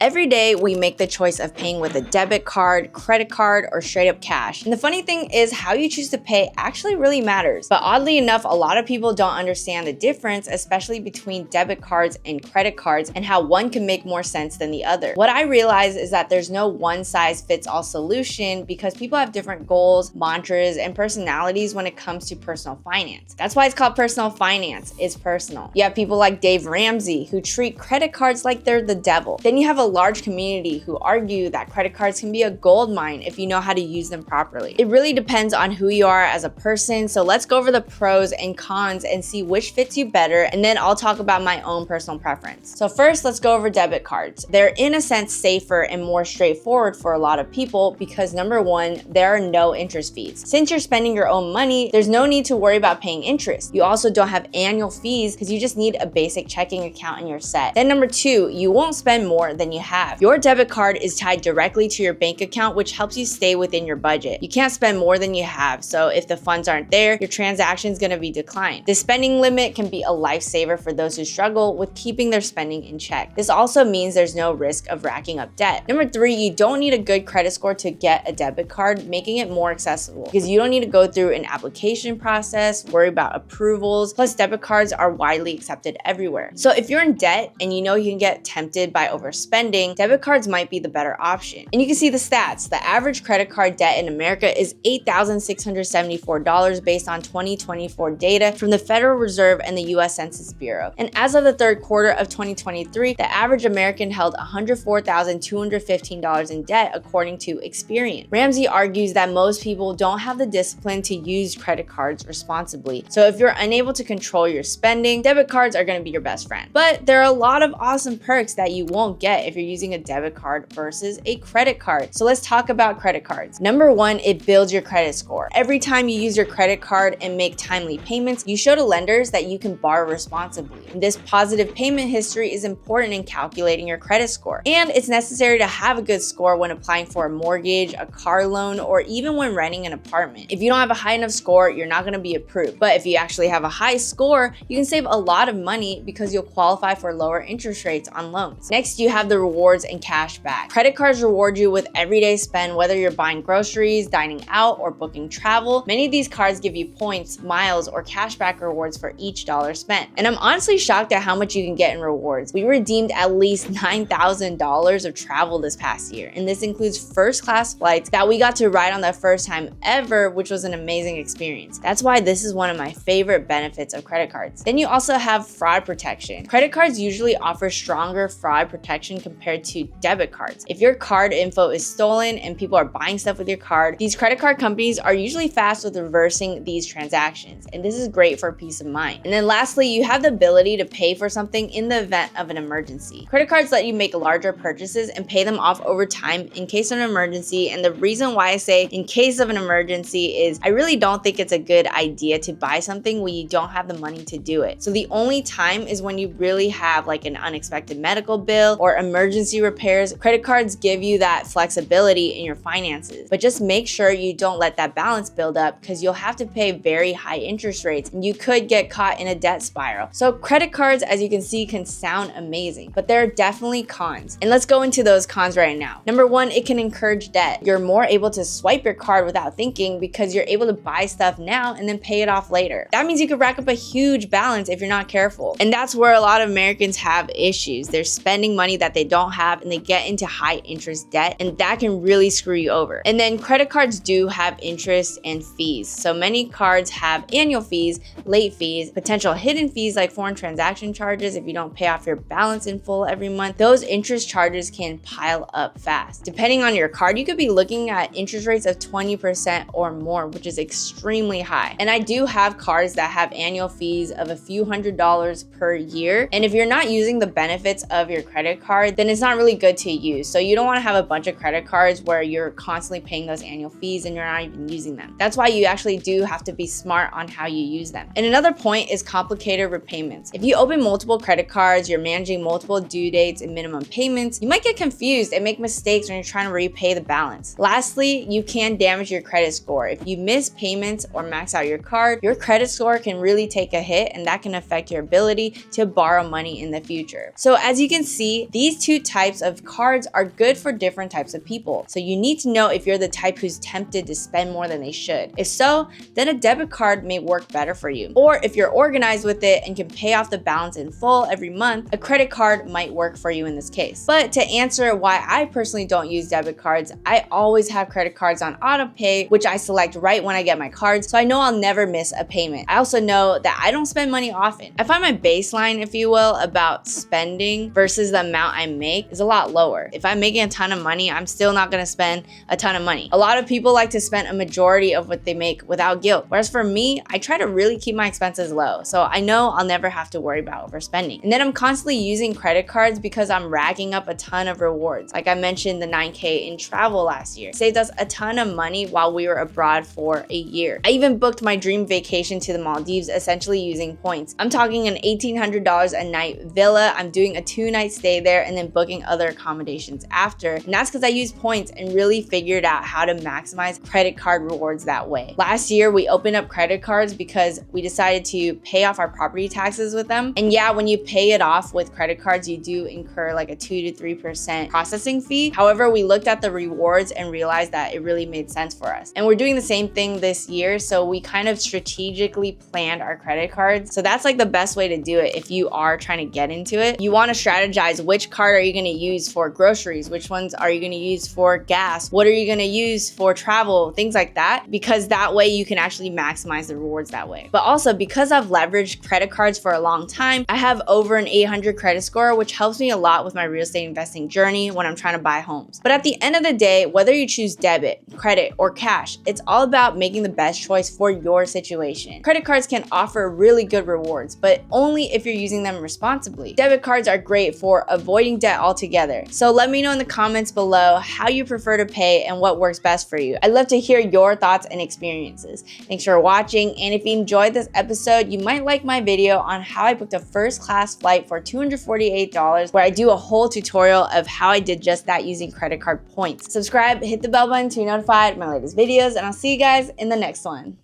Every day, we make the choice of paying with a debit card, credit card, or straight up cash. And the funny thing is, how you choose to pay actually really matters. But oddly enough, a lot of people don't understand the difference, especially between debit cards and credit cards, and how one can make more sense than the other. What I realize is that there's no one size fits all solution because people have different goals, mantras, and personalities when it comes to personal finance. That's why it's called personal finance. It's personal. You have people like Dave Ramsey who treat credit cards like they're the devil. Then you have a large community who argue that credit cards can be a gold mine if you know how to use them properly. It really depends on who you are as a person, so let's go over the pros and cons and see which fits you better, and then I'll talk about my own personal preference. So first, let's go over debit cards. They're in a sense safer and more straightforward for a lot of people because number one, there are no interest fees. Since you're spending your own money, there's no need to worry about paying interest. You also don't have annual fees because you just need a basic checking account and you're set. Then number two, you won't spend more than you have. Your debit card is tied directly to your bank account, which helps you stay within your budget. You can't spend more than you have, so if the funds aren't there, your transaction is going to be declined. The spending limit can be a lifesaver for those who struggle with keeping their spending in check. This also means there's no risk of racking up debt. Number three, you don't need a good credit score to get a debit card, making it more accessible because you don't need to go through an application process, worry about approvals, plus debit cards are widely accepted everywhere. So if you're in debt and you know you can get tempted by overspending, debit cards might be the better option. And you can see the stats. The average credit card debt in America is $8,674 based on 2024 data from the Federal Reserve and the US Census Bureau. And as of the third quarter of 2023, the average American held $104,215 in debt according to Experian. Ramsey argues that most people don't have the discipline to use credit cards responsibly. So if you're unable to control your spending, debit cards are going to be your best friend. But there are a lot of awesome perks that you won't get if you're using a debit card versus a credit card. So let's talk about credit cards. Number one, it builds your credit score. Every time you use your credit card and make timely payments, you show to lenders that you can borrow responsibly. And this positive payment history is important in calculating your credit score. And it's necessary to have a good score when applying for a mortgage, a car loan, or even when renting an apartment. If you don't have a high enough score, you're not going to be approved. But if you actually have a high score, you can save a lot of money because you'll qualify for lower interest rates on loans. Next, you have the rewards and cash back. Credit cards reward you with everyday spend, whether you're buying groceries, dining out, or booking travel. Many of these cards give you points, miles, or cashback rewards for each dollar spent. And I'm honestly shocked at how much you can get in rewards. We redeemed at least $9,000 of travel this past year, and this includes first-class flights that we got to ride on the first time ever, which was an amazing experience. That's why this is one of my favorite benefits of credit cards. Then you also have fraud protection. Credit cards usually offer stronger fraud protection compared to debit cards. If your card info is stolen and people are buying stuff with your card, these credit card companies are usually fast with reversing these transactions, and this is great for peace of mind. And then lastly, you have the ability to pay for something in the event of an emergency. Credit cards let you make larger purchases and pay them off over time in case of an emergency, and the reason why I say in case of an emergency is I really don't think it's a good idea to buy something when you don't have the money to do it. So the only time is when you really have like an unexpected medical bill or emergency repairs. Credit cards give you that flexibility in your finances, but just make sure you don't let that balance build up because you'll have to pay very high interest rates and you could get caught in a debt spiral. So credit cards, as you can see, can sound amazing, but there are definitely cons. And let's go into those cons right now. Number one, it can encourage debt. You're more able to swipe your card without thinking because you're able to buy stuff now and then pay it off later. That means you could rack up a huge balance if you're not careful. And that's where a lot of Americans have issues. They're spending money that they don't have and they get into high interest debt, and that can really screw you over. And then credit cards do have interest and fees. So many cards have annual fees, late fees, potential hidden fees like foreign transaction charges if you don't pay off your balance in full every month. Those interest charges can pile up fast. Depending on your card, you could be looking at interest rates of 20% or more, which is extremely high. And I do have cards that have annual fees of a few $100s per year. And if you're not using the benefits of your credit card, then it's not really good to use. So you don't want to have a bunch of credit cards where you're constantly paying those annual fees and you're not even using them. That's why you actually do have to be smart on how you use them. And another point is complicated repayments. If you open multiple credit cards, you're managing multiple due dates and minimum payments, you might get confused and make mistakes when you're trying to repay the balance. Lastly, you can damage your credit score. If you miss payments or max out your card, your credit score can really take a hit, and that can affect your ability to borrow money in the future. So as you can see, these two types of cards are good for different types of people. So you need to know if you're the type who's tempted to spend more than they should. If so, then a debit card may work better for you. Or if you're organized with it and can pay off the balance in full every month, a credit card might work for you in this case. But to answer why I personally don't use debit cards, I always have credit cards on auto pay, which I select right when I get my cards, so I know I'll never miss a payment. I also know that I don't spend money often. I find my baseline, if you will, about spending versus the amount I make is a lot lower. If I'm making a ton of money, I'm still not gonna spend a ton of money. A lot of people like to spend a majority of what they make without guilt. Whereas for me, I try to really keep my expenses low. So I know I'll never have to worry about overspending. And then I'm constantly using credit cards because I'm racking up a ton of rewards. Like I mentioned, the 9K in travel last year saved us a ton of money while we were abroad for a year. I even booked my dream vacation to the Maldives essentially using points. I'm talking an $1,800 a night villa. I'm doing a 2-night stay there and then booking other accommodations after. And that's because I used points and really figured out how to maximize credit card rewards that way. Last year, we opened up credit cards because we decided to pay off our property taxes with them. And yeah, when you pay it off with credit cards, you do incur like a 2 to 3% processing fee. However, we looked at the rewards and realized that it really made sense for us. And we're doing the same thing this year. So we kind of strategically planned our credit cards. So that's like the best way to do it if you are trying to get into it. You want to strategize which card are you going to use for groceries? Which ones are you going to use for gas? What are you going to use for travel? Things like that, because that way you can actually maximize the rewards that way. But also because I've leveraged credit cards for a long time, I have over an 800 credit score, which helps me a lot with my real estate investing journey when I'm trying to buy homes. But at the end of the day, whether you choose debit, credit, or cash, it's all about making the best choice for your situation. Credit cards can offer really good rewards, but only if you're using them responsibly. Debit cards are great for avoiding debt altogether. So let me know in the comments below how you prefer to pay and what works best for you. I'd love to hear your thoughts and experiences. Thanks for watching, and if you enjoyed this episode, you might like my video on how I booked a first-class flight for $248, where I do a whole tutorial of how I did just that using credit card points. Subscribe, hit the bell button to be notified of my latest videos, and I'll see you guys in the next one.